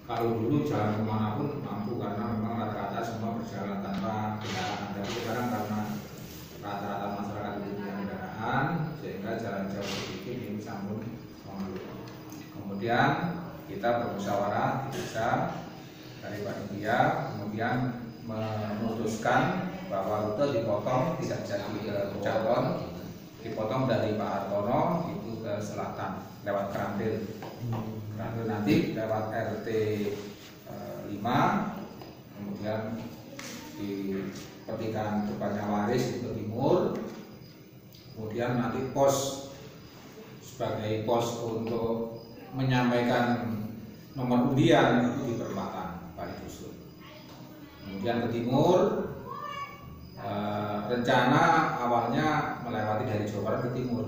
Kalau dulu jalan kemanapun mampu karena memang rata-rata semua berjalan tanpa kendaraan. Tapi sekarang karena rata-rata masyarakat itu punya kendaraan, sehingga jalan jauh sedikit ini sambung mengeluh. Kemudian kita bermusyawarah di desa dari panitia, kemudian memutuskan bahwa rute dipotong tidak jadi ke Pucaton, dipotong dari Pak Hartono itu ke selatan lewat Krantil. Krantil nanti lewat RT 5, kemudian di pertigaan depannya Waris itu timur, kemudian nanti pos sebagai pos untuk menyampaikan nomor undian itu di perempatan Bali Dusun. Kemudian ke timur, rencana awalnya melewati dari Jawa Barat ke timur,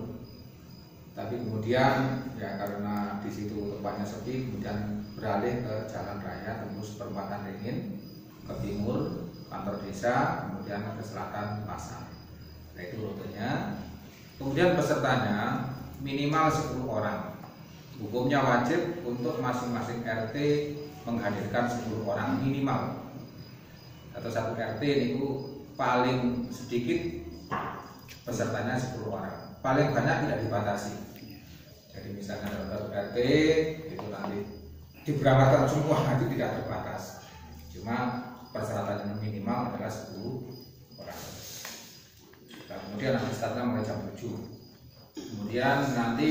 tapi kemudian ya karena di situ tempatnya sepi, kemudian beralih ke jalan raya tembus perempatan Ringin ke timur kantor desa, kemudian ke selatan Pasar. Nah itu rutenya. Kemudian pesertanya minimal 10 orang. Hukumnya wajib untuk masing-masing RT menghadirkan 10 orang minimal. Atau satu RT itu paling sedikit pesertanya 10 orang. Paling banyak tidak dibatasi. Jadi misalnya dalam satu RT itu nanti diberangkatkan semua nanti tidak terbatas. Cuma persyaratannya minimal adalah 10 orang. Nah, kemudian nanti startnya mulai jam 7. Kemudian nanti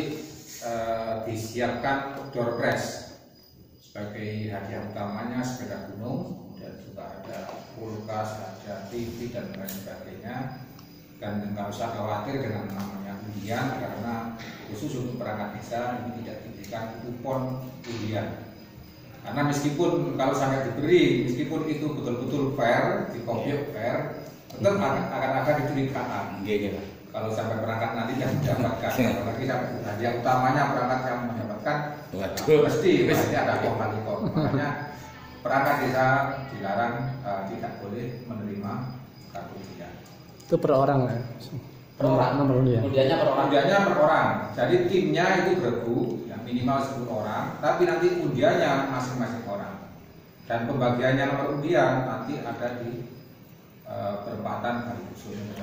disiapkan door prize sebagai hadiah utamanya sepeda gunung, kemudian juga ada kulkas, ada TV dan lain sebagainya. Dan nggak usah khawatir dengan namanya undian karena khusus untuk perangkat desa ini tidak diberikan kupon undian. Karena meskipun kalau sampai diberi, meskipun itu betul-betul fair, dikompil fair, tetap akan dicurigakan. Kalau sampai perangkat nanti yang mendapatkan, apalagi sampai hadiah utamanya perangkat yang mendapatkan, pasti ada kompalikom. Makanya perangkat desa dilarang tidak boleh menerima kartu undian. Itu per orang ya? Per orang. Undiannya per orang. Undiannya per orang. Jadi timnya itu beregu, ya minimal 10 orang, tapi nanti undiannya masing-masing orang. Dan pembagiannya nomor undian nanti ada di perempatan Bali Dusun.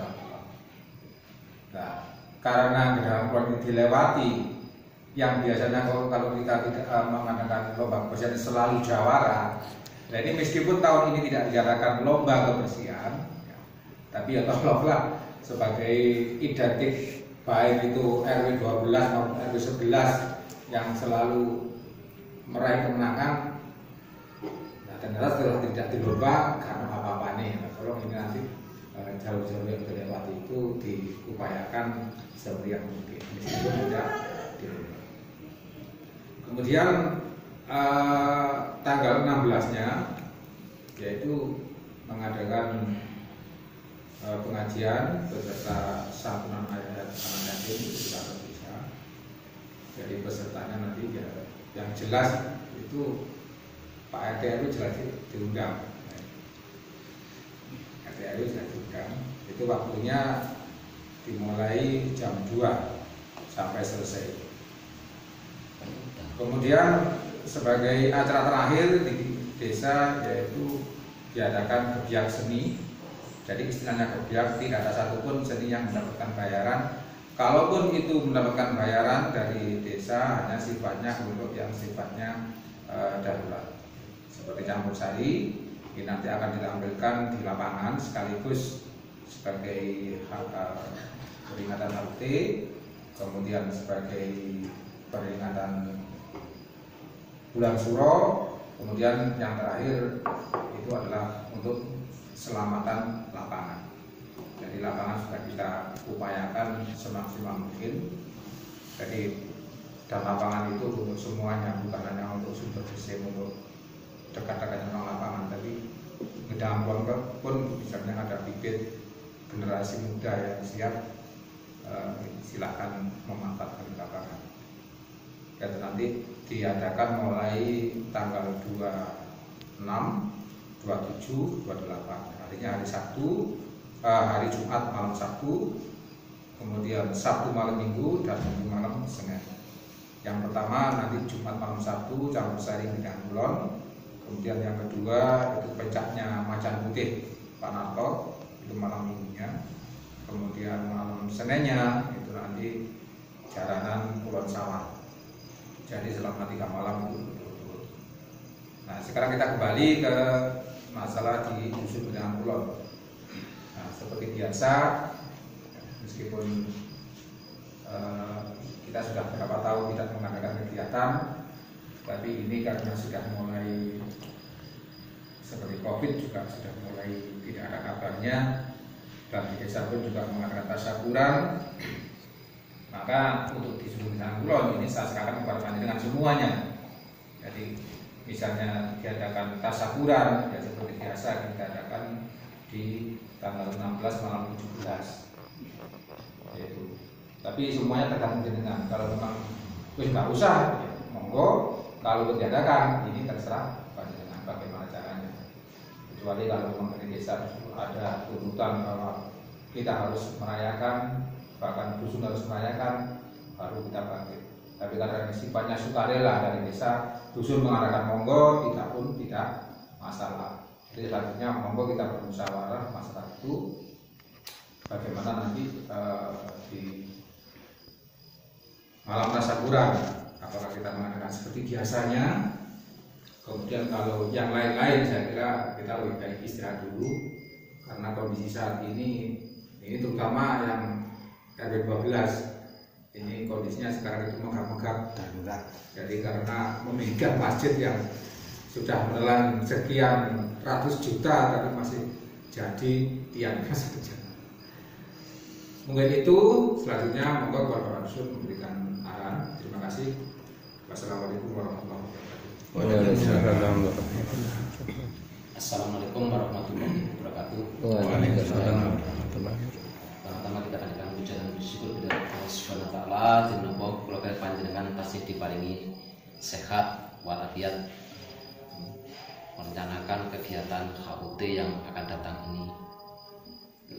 Nah, karena Gendaram Kulon ini dilewati, yang biasanya kalau kita tidak mengadakan lomba kebersihan selalu jawara. Nah ini meskipun tahun ini tidak diadakan lomba kebersihan, ya, tapi ya tolonglah sebagai identik baik itu RW 12 maupun RW 11 yang selalu meraih kemenangan. Nah ternyata setelah tidak dilomba karena apa-apa nih, nah, tolong ini nanti jalur-jalur yang dilewati itu diupayakan seperti yang mungkin meskipun tidak dilomba. Kemudian tanggal 16-nya yaitu mengadakan pengajian beserta santunan ayat anak yatim di kantor desa. Jadi pesertanya nanti ya, yang jelas itu Pak RT itu jelas diundang. RT itu jelas diundang. Itu waktunya dimulai jam 2 sampai selesai. Kemudian sebagai acara terakhir di desa yaitu diadakan kebiak seni. Jadi istilahnya kebiak, tidak ada satupun seni yang mendapatkan bayaran. Kalaupun itu mendapatkan bayaran dari desa hanya sifatnya untuk yang sifatnya darurat. Seperti campur sari, ini nanti akan ditampilkan di lapangan sekaligus sebagai peringatan HUT, kemudian sebagai peringatan bulan Suro, kemudian yang terakhir itu adalah untuk keselamatan lapangan. Jadi lapangan sudah kita upayakan semaksimal mungkin. Jadi dan lapangan itu untuk semuanya, bukan hanya untuk sumber bersih, untuk dekat-dekatnya orang lapangan, tapi Gendaram Kulon pun misalnya ada bibit generasi muda yang siap, silakan memanfaatkan lapangan. Dan nanti diadakan mulai tanggal 26, 27, 28. Artinya hari Sabtu, hari Jumat malam Sabtu, kemudian Sabtu malam Minggu, dan Minggu malam Senin. Yang pertama nanti Jumat malam Sabtu campur sari Gendaram Kulon, Kemudian yang kedua itu pencaknya Macan Putih Pak Narto, itu malam minggunya. Kemudian malam Seninnya itu nanti jaranan Kulon Sawah. Jadi selama 3 malam itu berturut-turut. Nah sekarang kita kembali ke masalah di Dusun Benangan Kulon. Nah seperti biasa, meskipun kita sudah berapa tahun tidak mengadakan kegiatan, tapi ini karena sudah mulai seperti COVID juga sudah mulai tidak ada kabarnya, dan di desa pun juga mengadakan tasyakuran. Maka untuk di Dusun Benangan Kulon ini saya sekarang memperpanjang dengan semuanya. Jadi misalnya diadakan tasyakuran, ya seperti biasa kita adakan di tanggal 16 malam 17. Yaitu. Tapi semuanya tergantung dengan, kalau memang nggak usah, ya, monggo. Kalau diadakan, ini terserah dengan bagaimana caranya. Kecuali kalau memang dari desa ada tuntutan bahwa kita harus merayakan, bahkan dusun harus merayakan, baru kita bangkit. Tapi karena sifatnya sukarela dari desa, dusun mengadakan monggo, kita pun tidak masalah. Jadi selanjutnya monggo kita bermusyawarah masalah itu, bagaimana nanti di malam tasyakuran, apakah kita mengadakan seperti biasanya. Kemudian kalau yang lain-lain saya kira kita lebih baik istirahat dulu, karena kondisi saat ini terutama yang RW 12 ini kondisinya sekarang itu megap-megap darurat. Jadi karena memegang budget yang sudah menelan sekian ratus juta tapi masih jadi tiangnya saja. Mungkin itu, selanjutnya monggo Bapak Dusun memberikan arahan. Terima kasih. Wassalamualaikum warahmatullahi wabarakatuh. Waalaikumsalam. Assalamualaikum warahmatullahi wabarakatuh. Waalaikumsalam warahmatullahi wabarakatuh. Pertama kita panjatkan puja dan syukur kepada Allah Subhanahu wa taala, dinapa kula panjenengan tasih diparingi sehat walafiat merencanakan kegiatan HUT yang akan datang ini.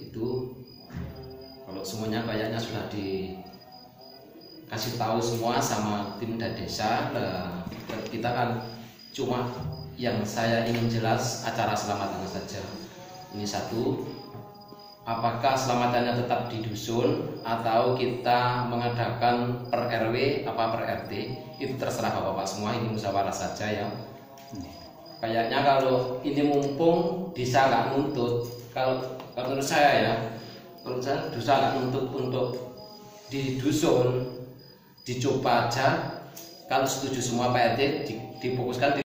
Itu kalau semuanya kayaknya sudah dikasih tahu semua sama tim dan desa. Kita kan cuma yang saya ingin jelas acara selamatannya saja. Ini satu, apakah selamatannya tetap di dusun atau kita mengadakan per RW apa per RT, itu terserah bapak-bapak semua, ini musyawarah saja ya. Kayaknya kalau ini mumpung desa nggak nuntut, kalau menurut saya ya, kalau saya desa nggak nuntut untuk di dusun, dicoba aja. Kalau setuju semua Pak RT difokuskan di